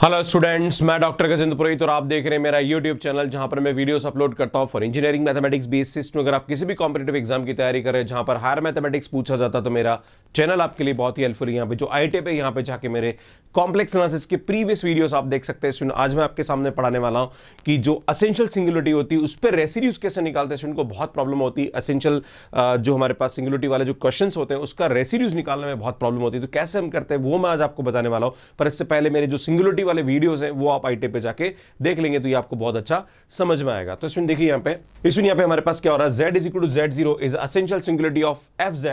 Hello students, मैं doctor Gajendra पुरोहित और आप देख रहे हैं मेरा यूट्यूब चैनल जहां पर मैं वीडियोस अपलोड करता हूं for engineering mathematics based system. अगर आप किसी भी कॉम्पिटिटिव एग्जाम की तैयारी कर रहे हैं जहां पर हायर मैथमेटिक्स पूछा जाता तो मेरा चैनल आपके लिए बहुत ही हेल्पफुल है। यहाँ पे जो IIT है यहाँ पे जाके मेरे कॉम्प्लेक्स एनालिसिस के प्रीवियस वीडियोस आप देख सकते हैं। आज मैं आपके सामने पढ़ाने वाला हूँ कि जो एसेंशियल सिंगुलरिटी होती है उस पर रेसिड्यूज कैसे निकालते हैं। उनको बहुत प्रॉब्लम होती है। एसेंशियल जो हमारे पास सिंगुलरिटी वाले जो क्वेश्चन होते हैं उसका रेसिड्यूज निकालने में बहुत प्रॉब्लम होती है। तो कैसे हम करते हैं वो मैं आज आपको बताने वाला हूँ। पर इससे पहले मेरे जो सिंगुलरिटी वाले वीडियोज हैं वो आप IIT पे जाके देख लेंगे तो ये आपको बहुत अच्छा समझ में आएगा। तो इसमें देखिए यहाँ पे हमारे पास क्या हो रहा है, z is equal to z0 is essential singularity of fz,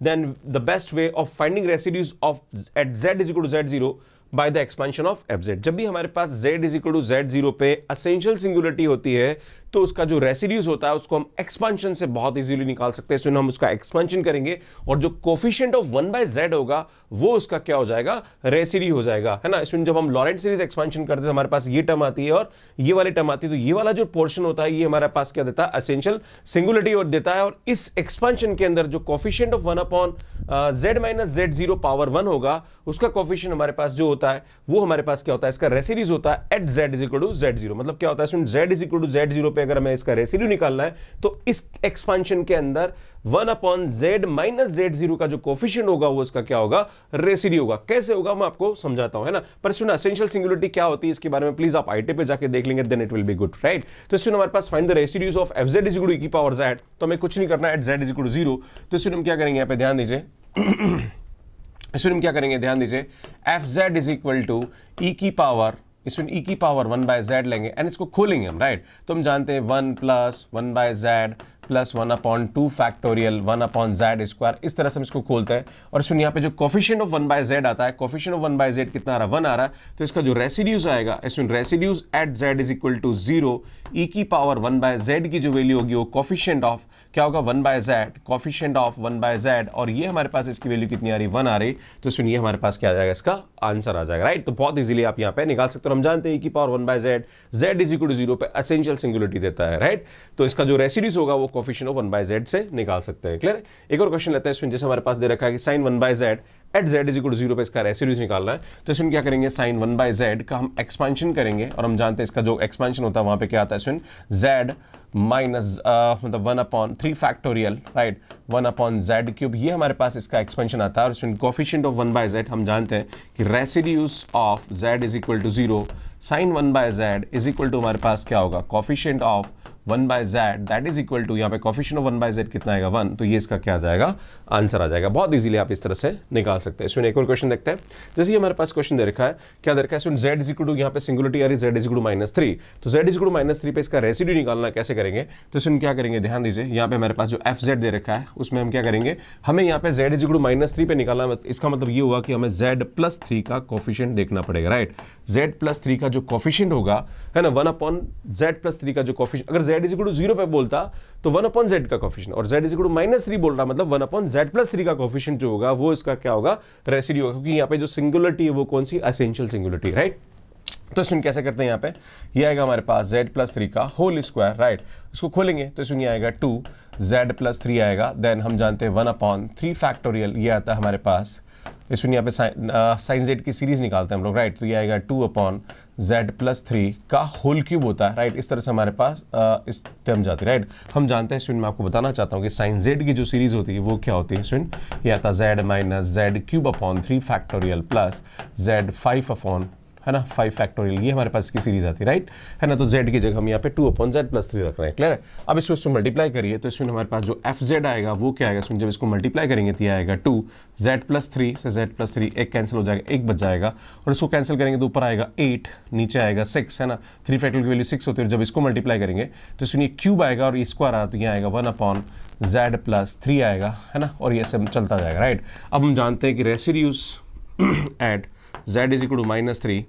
then the best way of finding residues of at z is equal to z0 by the expansion of fz। जब भी हमारे पास z is equal to z0 पे essential singularity होती है तो उसका जो residues होता है उसको हम एक्सपांशन से बहुत इजीली निकाल सकते हैं। इसमें हम उसका एक्सपांशन करेंगे और जो कोफिशिएंट ऑफ 1/z होगा वो उसका क्या हो जाएगा, रेसिड्यू हो जाएगा, है ना। इसमें जब हम लॉरेंट सीरीज एक्सपांशन करते हैं तो हमारे पास ये टर्म आती है और ये वाली टर्म आती है। तो ये वाला जो पोर्शन होता है ये हमारे पास क्या देता है, एसेंशियल सिंगुलरिटी और देता है। और इस एक्सपांशन के अंदर जो कोफिशिएंट ऑफ 1/z-z0 पावर 1 होगा उसका कोफिशिएंट हमारे पास जो होता है वो हमारे पास क्या होता है, इसका रेसिड्यूज होता है at z is equal to z0। मतलब क्या होता है, z is equal to z0 पे अगर हमें इसका रेसिड्यू निकालना है तो इस एक्सपांशन के अंदर 1/z-z0 का जो कोफिशिएंट होगा वो इसका क्या होगा, रेसिड्यू होगा। कैसे होगा मैं आपको समझाता हूं, है ना। पर इसमें एसेंशियल सिंगुलरिटी क्या होती है इसके बारे में प्लीज आप IIT पे जाके देख लेंगे, then it will be good, right. तो इसमें हमारे पास find the residues of fz is equal to e की पावर z। तो हमें कुछ नहीं करना है, at z is equal to 0। तो इसमें हम क्या करेंगे, यहाँ पे ध्यान दीजिए इसमें हम क्या करेंगे, ध्यान दीजिए fz is equal to e की पावर, इसमें e की पावर 1/z लेंगे एंड इसको खोलेंगे हम, राइट। तो हम जानते हैं 1 plus 1/z plus 1/2 factorial 1/z square, इस तरह से हम इसको खोलते हैं। और सुनिए यहाँ पे जो कोफिशिएंट ऑफ 1/z आता है, कोफिशिएंट ऑफ 1/z कितना आ रहा है, 1 आ रहा है। तो इसका जो रेसिड्यूज आएगा, इसमें residues at z is equal to 0, e की पावर 1/z की जो वैल्यू होगी वो कोफिशिएंट ऑफ क्या होगा, 1/z, कोफिशिएंट ऑफ 1/z। और ये हमारे पास इसकी वैल्यू कितनी आ रही, 1 आ रही। तो सुनिए हमारे पास क्या आ जाएगा, इसका आंसर आ जाएगा, राइट। तो बहुत इजीली आप यहाँ पे निकाल सकते हो। हम जानते हैं e की power 1/z, z is equal to 0 पे एसेंशियल सिंगुलरिटी देता है, राइट। तो इसका जो रेसिड्यूज होगा वो कोफिशिएंट ऑफ 1/z से निकाल सकते हैं, क्लियर। एक और क्वेश्चन लेते हैं, जैसे हमारे पास दे रखा है कि sin 1/z at z is equal to 0 पे इसका रेसिड्यूज निकालना है। तो इसमें क्या करेंगे, sin 1/z का हम एक्सपांशन करेंगे और हम जानते हैं इसका जो एक्सपांशन होता है वहां पे क्या आता है, इसमें z माइनस मतलब 1/3 फैक्टोरियल, राइट, 1/z³। ये हमारे पास इसका एक्सपेंशन आता है। और इसमें कोफिशिएंट ऑफ 1/z हम जानते हैं कि residues of z is equal to 0, sin 1/z is equal to हमारे पास क्या होगा, coefficient of 1/z that is equal to, यहाँ पे कोफिशिएंट ऑफ 1/z कितना आएगा, 1। तो ये इसका क्या आ जाएगा, आंसर आ जाएगा। बहुत इजीली आप इस तरह से निकाल सकते हैं। इसमें एक और क्वेश्चन देखते हैं। जैसे हमारे पास क्वेश्चन दे रखा है, क्या दे रखा है, इसमें z इज इक्वल टू, यहाँ पे सिंगुलरिटी आ रही है z इज इक्वल टू -3। तो z इज इक्वल टू -3 पे इसका रेसिड्यू निकालना कैसे करेंगे, तो इसमें क्या करेंगे, ध्यान दीजिए यहाँ पे हमारे पास जो fz दे रखा है उसमें हम क्या करेंगे, हमें यहाँ पे z इज इक्वल टू -3 पे निकालना। इसका मतलब ये हुआ कि हमें z+3 का कोफिशिएंट देखना पड़ेगा, राइट। z+3 का जो कोफिशिएंट होगा, है ना, 1/z+3 का जो कोफिशिएंट, अगर z इज इक्वल टू 0 पे बोलता तो 1/z का कोफिशिएंट, और z इज इक्वल टू -3 बोल रहा मतलब 1/z+3 का कोफिशिएंट जो होगा वो इसका क्या होगा, रेसिड्यू होगा। क्योंकि यहाँ पे जो सिंगुलरिटी है वो कौन सी, एसेंशियल सिंगुलरिटी, राइट। तो इसमें कैसे करते हैं, यहाँ पे ये आएगा हमारे पास z+3 का होल स्क्वायर, राइट। इसको खोलेंगे तो इसमें आएगा 2z+3 आएगा। देन हम जानते हैं 1/3 फैक्टोरियल ये आता है हमारे पास। इसमें यहाँ पे साइन z की सीरीज निकालते हैं हम लोग, राइट। तो ये आएगा 2/z+3 का होल क्यूब होता है, राइट। इस तरह से हमारे पास इस टर्म जाती है, राइट। हम जानते हैं, इसमें मैं आपको बताना चाहता हूँ कि साइन z की जो सीरीज होती है वो क्या होती है, इसमें ये आता है z-z³ फैक्टोरियल प्लस z5 है ना 5 फैक्टोरियल, ये हमारे पास इसकी सीरीज आती है, राइट, है ना। तो z की जगह हम यहाँ पे 2/z+3 रख रहे हैं, क्लियर है। अब इसको मल्टीप्लाई करिए तो इसमें हमारे पास जो fz आएगा वो क्या आएगा, इसमें जब इसको मल्टीप्लाई करेंगे तो ये आएगा 2z+3 से z+3 एक कैंसिल हो जाएगा, एक बच जाएगा। और इसको कैंसिल करेंगे तो ऊपर आएगा 8, नीचे आएगा 6, है ना। 3 फैक्टोरियल की वैल्यू 6 होती है। जब इसको मल्टीप्लाई करेंगे तो इसमें क्यूब आएगा और स्क्वायर आएगा, तो यहाँ आएगा 1/z+3 आएगा, है ना। और ये सब चलता जाएगा, राइट। अब हम जानते हैं कि residues at z is equal to -3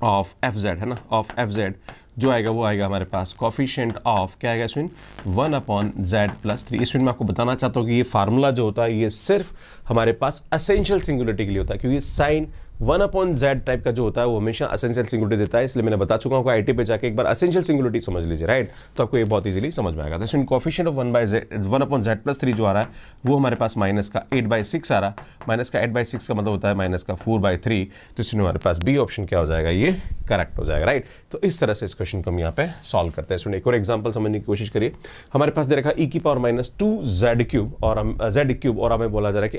of fz, है ना, ऑफ fz जो आएगा वो आएगा हमारे पास कोफिशिएंट ऑफ क्या आएगा इसमें 1/z+3। इसमें मैं आपको बताना चाहता हूँ कि ये फार्मूला जो होता है ये सिर्फ हमारे पास एसेंशियल सिंगुलरिटी के लिए होता है, क्योंकि साइन 1/z टाइप का जो होता है वो हमेशा एसेंशियल सिंगुलरिटी देता है। इसलिए मैंने बता चुका हूँ आईटी पे जाके एक बार एसेंशियल सिंगुलरिटी समझ लीजिए, राइट। तो आपको ये बहुत इजीली समझ में आएगा। तो इसमें कोफिशिएंट ऑफ 1/z+3 जो आ रहा है वो हमारे पास माइनस का 8/6 आ रहा है। माइनस का 8/6 का मतलब होता है माइनस का 4/3। तो इसमें हमारे पास बी ऑप्शन क्या हो जाएगा, ये करेक्ट हो जाएगा, राइट। तो इस तरह से इस क्वेश्चन को हम यहाँ पे सॉल्व करते हैं। इसमें एक और एग्जाम्पल समझने की कोशिश करिए। हमारे पास दे रखा e⁻²z³ और हम z³ और हमें बोला जा रहा है कि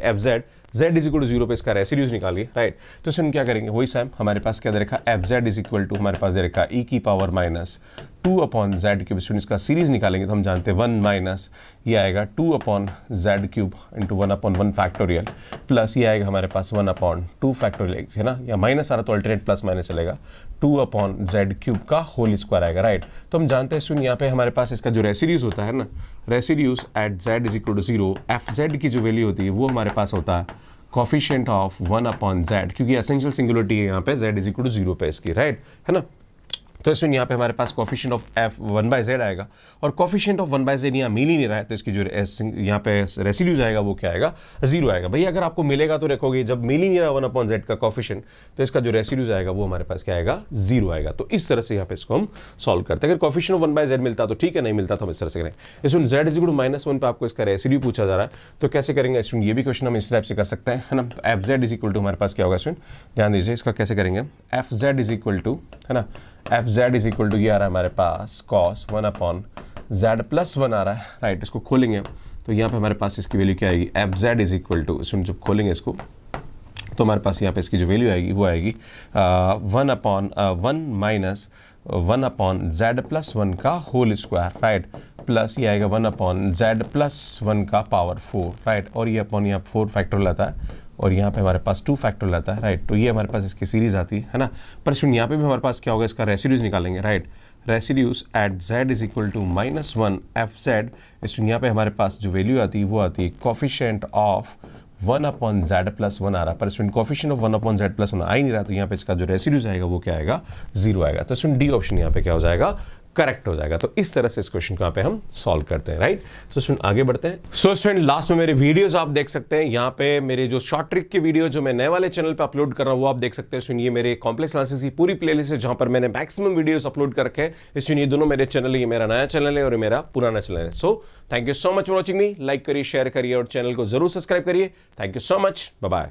z=0 पे इसका रेसिड्यूज निकालिए, राइट। तो इसमें क्या करेंगे, वही सेम हमारे पास क्या दे रखा fz= हमारे पास दे रखा e⁻²z³ इसका सीरीज निकालेंगे तो हम जानते हैं 1 माइनस ये आएगा 2/z³ इंटू 1/1 फैक्टोरियल प्लस ये आएगा हमारे पास 1/2 फैक्टोरियल, है ना, या माइनस आ रहा तो अल्टरनेट प्लस माइनस चलेगा, 2/z³ का होल स्क्वायर आएगा, राइट। तो हम जानते हैं सुन यहाँ पे हमारे पास इसका जो रेसिड्यूज होता है ना, रेसिड्यूज एट z=0 fz की जो वैल्यू होती है वो हमारे पास होता है कोफिशिएंट ऑफ 1/z, क्योंकि एसेंशियल सिंगुलरिटी है यहाँ पे z=0 पे इसकी, राइट, है ना। तो इसमें यहाँ पे हमारे पास कोफिशिएंट ऑफ f 1/z आएगा और कोफिशिएंट ऑफ 1/z यहाँ मिल ही नहीं रहा है, तो इसकी जो यहाँ पे रेसिड्यूज आएगा वो क्या आएगा, 0 आएगा। भैया अगर आपको मिलेगा तो रखोगे, जब मिल ही नहीं रहा 1/z का कोफिशिएंट तो इसका जो रेसिड्यूज आएगा वो हमारे पास क्या आएगा, 0 आएगा। तो इस तरह से यहाँ पे इसको हम सॉल्व करते हैं। अगर कोफिशिएंट ऑफ 1/z मिलता तो ठीक है, नहीं मिलता तो हम इस तरह से करें। इसमें z=-1 पे आपको इसका रेसिड्यू पूछा जा रहा है तो कैसे करेंगे, इसमें ये भी क्वेश्चन हम इस टाइप से कर सकते हैं, है ना। fz= हमारे पास क्या होगा, इसमें ध्यान दीजिए इसका कैसे करेंगे। fz= है ना, fz= ये आ रहा है हमारे पास cos 1/z+1 आ रहा है, राइट। इसको खोलेंगे तो यहाँ पे हमारे पास इसकी वैल्यू क्या आएगी, fz= इसमें जब खोलेंगे इसको तो हमारे पास यहाँ पे इसकी जो वैल्यू आएगी वो आएगी 1/1 माइनस 1/z+1 का होल स्क्वायर, राइट, प्लस ये आएगा 1/z+1 का पावर 4, राइट। और ये अपॉन यहाँ 4 फैक्टर लाता है और यहाँ पे हमारे पास 2 फैक्टर लाता है, राइट। तो ये हमारे पास इसकी सीरीज आती है ना। पर सुन यहाँ पे भी हमारे पास क्या होगा, इसका रेसिड्यूज निकालेंगे, right. Residues eight z=-1 fz, इसमें यहाँ पे हमारे पास जो वैल्यू आती है वो आती है कोफिशिएंट ऑफ 1/z+1 आ रहा है, पर इसमें कोफिशिएंट ऑफ 1/z+1 आ ही नहीं रहा, तो यहाँ पे इसका जो रेसिड्यूज आएगा वो क्या आएगा, 0 आएगा। तो इसमें डी ऑप्शन यहाँ पे क्या हो जाएगा, करेक्ट हो जाएगा। तो इस तरह से इस क्वेश्चन को यहाँ पे हम सॉल्व करते हैं, राइट। सो स्टूडेंट आगे बढ़ते हैं। सो स्टूडेंट लास्ट में मेरे वीडियोस आप देख सकते हैं, यहाँ पे मेरे जो शॉर्ट ट्रिक के वीडियो जो मैं नए वाले चैनल पे अपलोड कर रहा हूँ वो आप देख सकते हैं। सुनिए मेरे कॉम्प्लेक्स एनालिसिस की पूरी प्लेलिस्ट है जहाँ पर मैंने मैक्सिमम वीडियोस अपलोड कर रखे हैं। इसलिए ये दोनों मेरे चैनल है, ये मेरा नया चैनल है और मेरा पुराना चैनल है। So thank you so much for watching me, like करिए, शेयर करिए और चैनल को जरूर सब्सक्राइब करिए। Thank you so much, bye bye.